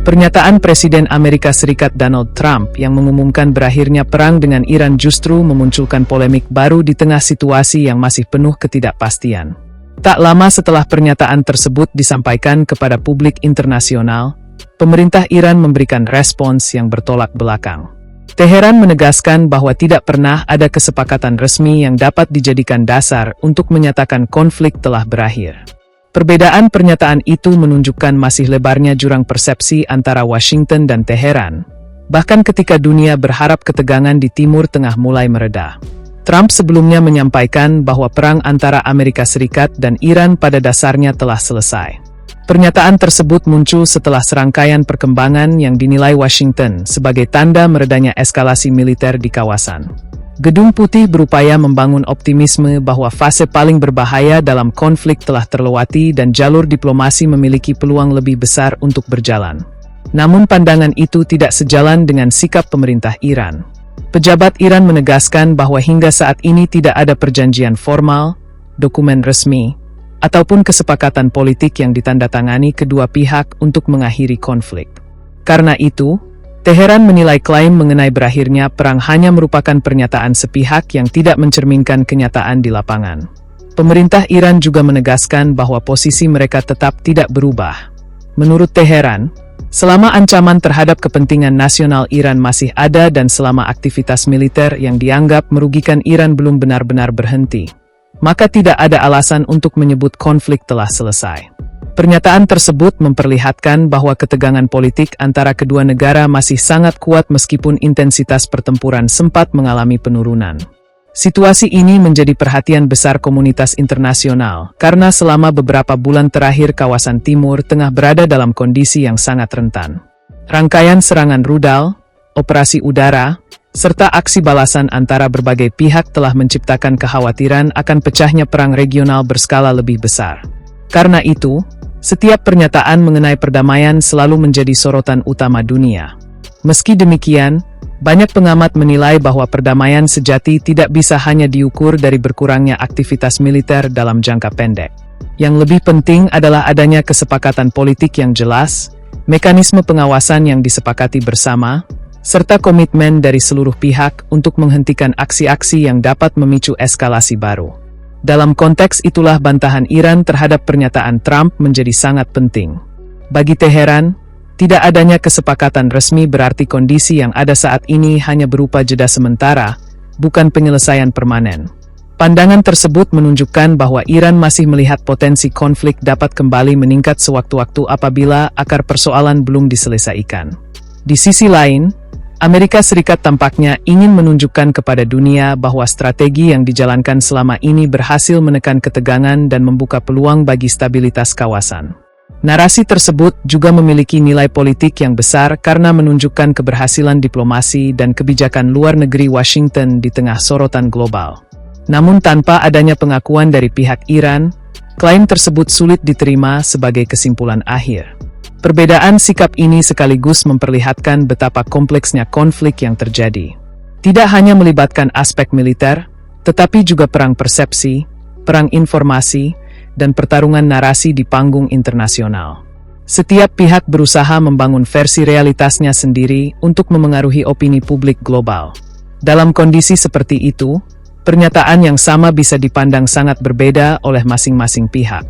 Pernyataan Presiden Amerika Serikat Donald Trump yang mengumumkan berakhirnya perang dengan Iran justru memunculkan polemik baru di tengah situasi yang masih penuh ketidakpastian. Tak lama setelah pernyataan tersebut disampaikan kepada publik internasional, pemerintah Iran memberikan respons yang bertolak belakang. Teheran menegaskan bahwa tidak pernah ada kesepakatan resmi yang dapat dijadikan dasar untuk menyatakan konflik telah berakhir. Perbedaan pernyataan itu menunjukkan masih lebarnya jurang persepsi antara Washington dan Teheran, bahkan ketika dunia berharap ketegangan di Timur Tengah mulai mereda. Trump sebelumnya menyampaikan bahwa perang antara Amerika Serikat dan Iran pada dasarnya telah selesai. Pernyataan tersebut muncul setelah serangkaian perkembangan yang dinilai Washington sebagai tanda meredanya eskalasi militer di kawasan. Gedung Putih berupaya membangun optimisme bahwa fase paling berbahaya dalam konflik telah terlewati dan jalur diplomasi memiliki peluang lebih besar untuk berjalan. Namun pandangan itu tidak sejalan dengan sikap pemerintah Iran. Pejabat Iran menegaskan bahwa hingga saat ini tidak ada perjanjian formal, dokumen resmi, ataupun kesepakatan politik yang ditandatangani kedua pihak untuk mengakhiri konflik. Karena itu, Teheran menilai klaim mengenai berakhirnya perang hanya merupakan pernyataan sepihak yang tidak mencerminkan kenyataan di lapangan. Pemerintah Iran juga menegaskan bahwa posisi mereka tetap tidak berubah. Menurut Teheran, selama ancaman terhadap kepentingan nasional Iran masih ada dan selama aktivitas militer yang dianggap merugikan Iran belum benar-benar berhenti, maka tidak ada alasan untuk menyebut konflik telah selesai. Pernyataan tersebut memperlihatkan bahwa ketegangan politik antara kedua negara masih sangat kuat meskipun intensitas pertempuran sempat mengalami penurunan. Situasi ini menjadi perhatian besar komunitas internasional karena selama beberapa bulan terakhir kawasan Timur Tengah berada dalam kondisi yang sangat rentan. Rangkaian serangan rudal, operasi udara, serta aksi balasan antara berbagai pihak telah menciptakan kekhawatiran akan pecahnya perang regional berskala lebih besar. Karena itu, setiap pernyataan mengenai perdamaian selalu menjadi sorotan utama dunia. Meski demikian, banyak pengamat menilai bahwa perdamaian sejati tidak bisa hanya diukur dari berkurangnya aktivitas militer dalam jangka pendek. Yang lebih penting adalah adanya kesepakatan politik yang jelas, mekanisme pengawasan yang disepakati bersama, serta komitmen dari seluruh pihak untuk menghentikan aksi-aksi yang dapat memicu eskalasi baru. Dalam konteks itulah bantahan Iran terhadap pernyataan Trump menjadi sangat penting. Bagi Teheran, tidak adanya kesepakatan resmi berarti kondisi yang ada saat ini hanya berupa jeda sementara, bukan penyelesaian permanen. Pandangan tersebut menunjukkan bahwa Iran masih melihat potensi konflik dapat kembali meningkat sewaktu-waktu apabila akar persoalan belum diselesaikan. Di sisi lain, Amerika Serikat tampaknya ingin menunjukkan kepada dunia bahwa strategi yang dijalankan selama ini berhasil menekan ketegangan dan membuka peluang bagi stabilitas kawasan. Narasi tersebut juga memiliki nilai politik yang besar karena menunjukkan keberhasilan diplomasi dan kebijakan luar negeri Washington di tengah sorotan global. Namun tanpa adanya pengakuan dari pihak Iran, klaim tersebut sulit diterima sebagai kesimpulan akhir. Perbedaan sikap ini sekaligus memperlihatkan betapa kompleksnya konflik yang terjadi. Tidak hanya melibatkan aspek militer, tetapi juga perang persepsi, perang informasi, dan pertarungan narasi di panggung internasional. Setiap pihak berusaha membangun versi realitasnya sendiri untuk memengaruhi opini publik global. Dalam kondisi seperti itu, pernyataan yang sama bisa dipandang sangat berbeda oleh masing-masing pihak.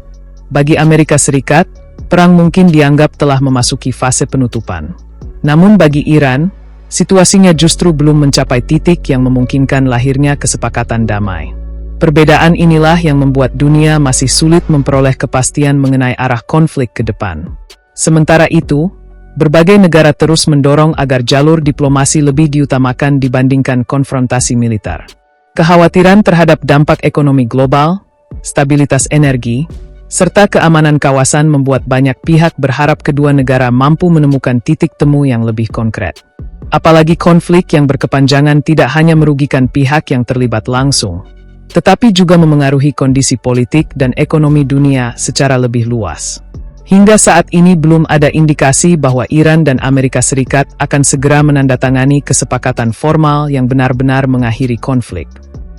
Bagi Amerika Serikat, perang mungkin dianggap telah memasuki fase penutupan. Namun bagi Iran, situasinya justru belum mencapai titik yang memungkinkan lahirnya kesepakatan damai. Perbedaan inilah yang membuat dunia masih sulit memperoleh kepastian mengenai arah konflik ke depan. Sementara itu, berbagai negara terus mendorong agar jalur diplomasi lebih diutamakan dibandingkan konfrontasi militer. Kekhawatiran terhadap dampak ekonomi global, stabilitas energi, serta keamanan kawasan membuat banyak pihak berharap kedua negara mampu menemukan titik temu yang lebih konkret. Apalagi konflik yang berkepanjangan tidak hanya merugikan pihak yang terlibat langsung, tetapi juga memengaruhi kondisi politik dan ekonomi dunia secara lebih luas. Hingga saat ini belum ada indikasi bahwa Iran dan Amerika Serikat akan segera menandatangani kesepakatan formal yang benar-benar mengakhiri konflik.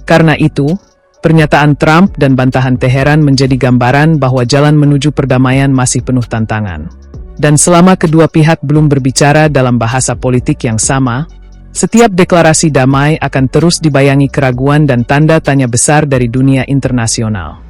Karena itu, pernyataan Trump dan bantahan Teheran menjadi gambaran bahwa jalan menuju perdamaian masih penuh tantangan. Dan selama kedua pihak belum berbicara dalam bahasa politik yang sama, setiap deklarasi damai akan terus dibayangi keraguan dan tanda tanya besar dari dunia internasional.